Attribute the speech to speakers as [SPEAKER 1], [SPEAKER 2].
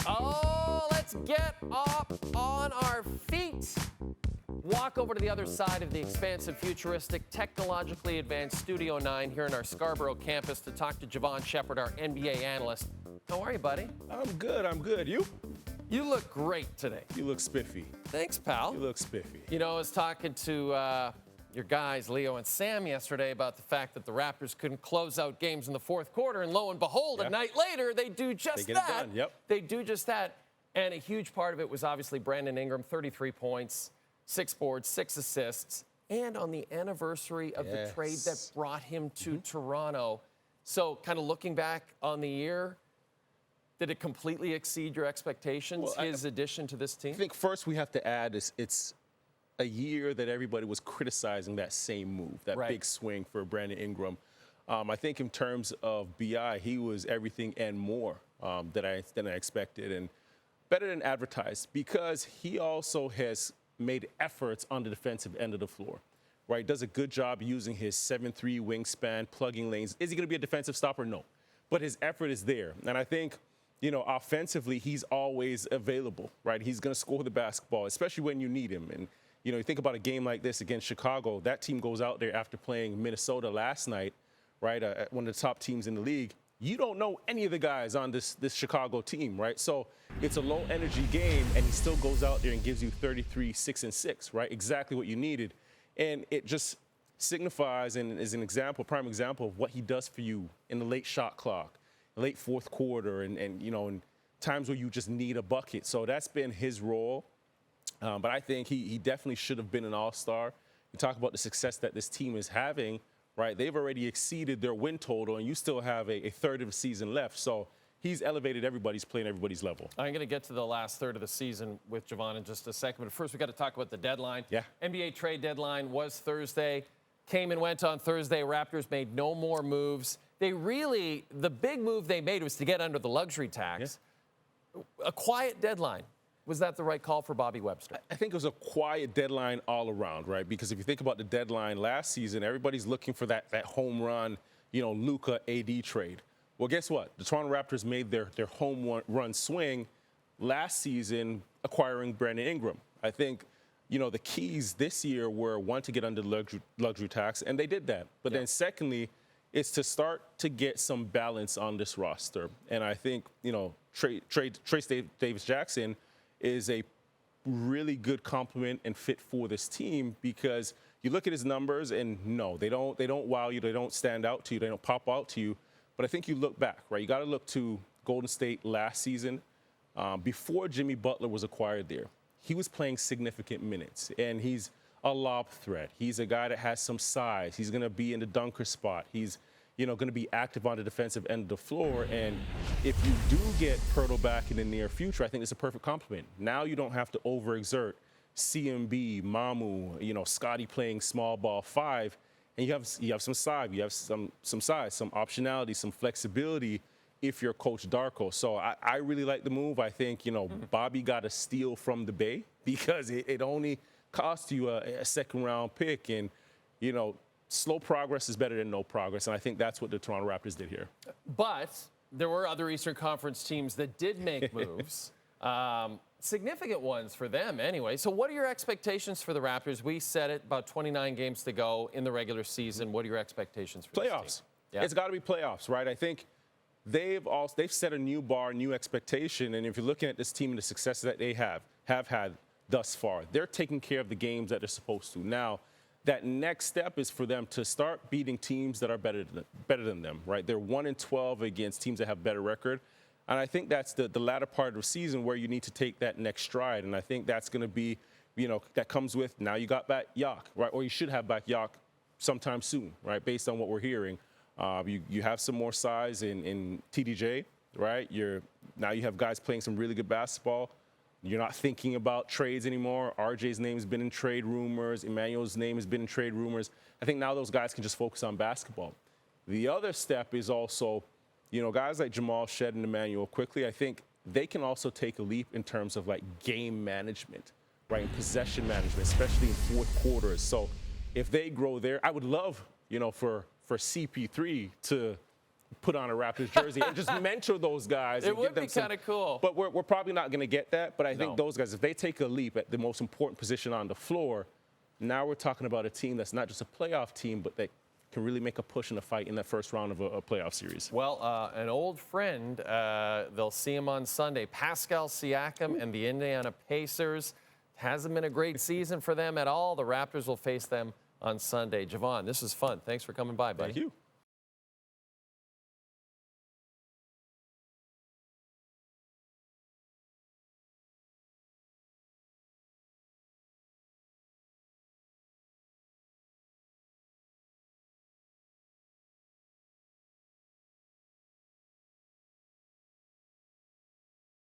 [SPEAKER 1] Oh, let's get up on our feet. Walk over to the other side of the expansive, futuristic, technologically advanced Studio 9 here in our Scarborough campus to talk to Jevohn Shepherd, our NBA analyst. How are you, buddy?
[SPEAKER 2] I'm good. You?
[SPEAKER 1] You look great today.
[SPEAKER 2] You look spiffy.
[SPEAKER 1] Thanks, pal.
[SPEAKER 2] You look spiffy.
[SPEAKER 1] You know, I was talking to your guys, Leo and Sam, yesterday about the fact that the Raptors couldn't close out games in the fourth quarter, and lo and behold, a night later, they do just
[SPEAKER 2] They get
[SPEAKER 1] that.
[SPEAKER 2] it done. Yep.
[SPEAKER 1] They do just that. And a huge part of it was obviously Brandon Ingram, 33 points, 6 boards, 6 assists, and on the anniversary of the trade that brought him to Toronto. So kind of looking back on the year, did it completely exceed your expectations, his addition to this team?
[SPEAKER 2] I think first we have to add is it's a year that everybody was criticizing that same move, that big swing for Brandon Ingram. I think in terms of BI, he was everything and more than I expected, and better than advertised, because he also has made efforts on the defensive end of the floor. Right, does a good job using his 7'3" wingspan, plugging lanes. Is he going to be a defensive stopper? No, but his effort is there, and I think, you know, offensively, he's always available. Right, he's going to score the basketball, especially when you need him. And you know, you think about a game like this against Chicago. That team goes out there after playing Minnesota last night, right, one of the top teams in the league. You don't know any of the guys on this Chicago team, right? So it's a low-energy game, and he still goes out there and gives you 33, 6 and 6, right? Exactly what you needed. And it just signifies and is an example, prime example of what he does for you in the late shot clock, late fourth quarter, and you know, in times where you just need a bucket. So that's been his role. But I think he definitely should have been an all-star. You talk about the success that this team is having, right? They've already exceeded their win total, and you still have a third of the season left. So he's elevated everybody's playing everybody's level.
[SPEAKER 1] I'm going to get to the last third of the season with Jevohn in just a second. But first, we've got to talk about the deadline.
[SPEAKER 2] Yeah.
[SPEAKER 1] NBA trade deadline was Thursday. Came and went on Thursday. Raptors made no more moves. The big move they made was to get under the luxury tax. Yeah. A quiet deadline. Was that the right call for Bobby Webster?
[SPEAKER 2] I think it was a quiet deadline all around, right? Because if you think about the deadline last season, everybody's looking for that home run, you know, Luka AD trade. Well, guess what? The Toronto Raptors made their home run swing last season acquiring Brandon Ingram. I think, you know, the keys this year were, one, to get under the luxury tax, and they did that. But then secondly, it's to start to get some balance on this roster. And I think, you know, Trace Davis-Jackson is a really good complement and fit for this team, because you look at his numbers and no, they don't wow you, they don't stand out to you, they don't pop out to you. But I think you look back, right? You got to look to Golden State last season, before Jimmy Butler was acquired there. He was playing significant minutes, and he's a lob threat. He's a guy that has some size. He's going to be in the dunker spot. He's, you know, going to be active on the defensive end of the floor. And if you do get Pirtle back in the near future, I think it's a perfect complement. Now you don't have to overexert CMB, Mamu, you know, Scotty playing small ball 5, and you have some size, you have some size, some optionality, some flexibility if you're Coach Darko. So I really like the move. I think, you know, Bobby got a steal from the Bay, because it only cost you a second-round pick, and, you know, slow progress is better than no progress, and I think that's what the Toronto Raptors did here.
[SPEAKER 1] But there were other Eastern Conference teams that did make moves, significant ones for them anyway. So what are your expectations for the Raptors? We said it, about 29 games to go in the regular season. What are your expectations for
[SPEAKER 2] playoffs?
[SPEAKER 1] This team? Yeah.
[SPEAKER 2] It's got to be playoffs, right? I think they've set a new bar, new expectation, and if you're looking at this team and the success that they have had thus far, they're taking care of the games that they're supposed to. Now, that next step is for them to start beating teams that are better than them, right? They're 1-12 against teams that have better record. And I think that's the latter part of the season where you need to take that next stride. And I think that's going to be, you know, that comes with, now you got back Yak, right? Or you should have back Yak sometime soon, right? Based on what we're hearing. You have some more size in TDJ, right? Now you have guys playing some really good basketball. You're not thinking about trades anymore. RJ's name has been in trade rumors. Emmanuel's name has been in trade rumors. I think now those guys can just focus on basketball. The other step is also, you know, guys like Jamal, Shed, and Emmanuel quickly, I think they can also take a leap in terms of like game management, right? And possession management, especially in fourth quarters. So if they grow there, I would love, you know, for CP3 to put on a Raptors jersey and just mentor those guys.
[SPEAKER 1] It would be kind of cool.
[SPEAKER 2] But we're probably not going to get that. But I think
[SPEAKER 1] No.
[SPEAKER 2] those guys, if they take a leap at the most important position on the floor, now we're talking about a team that's not just a playoff team, but that can really make a push in a fight in that first round of a playoff series.
[SPEAKER 1] Well, an old friend, they'll see him on Sunday. Pascal Siakam and the Indiana Pacers. Hasn't been a great season for them at all. The Raptors will face them on Sunday. Jevohn, this is fun. Thanks for coming by, buddy.
[SPEAKER 2] Thank you.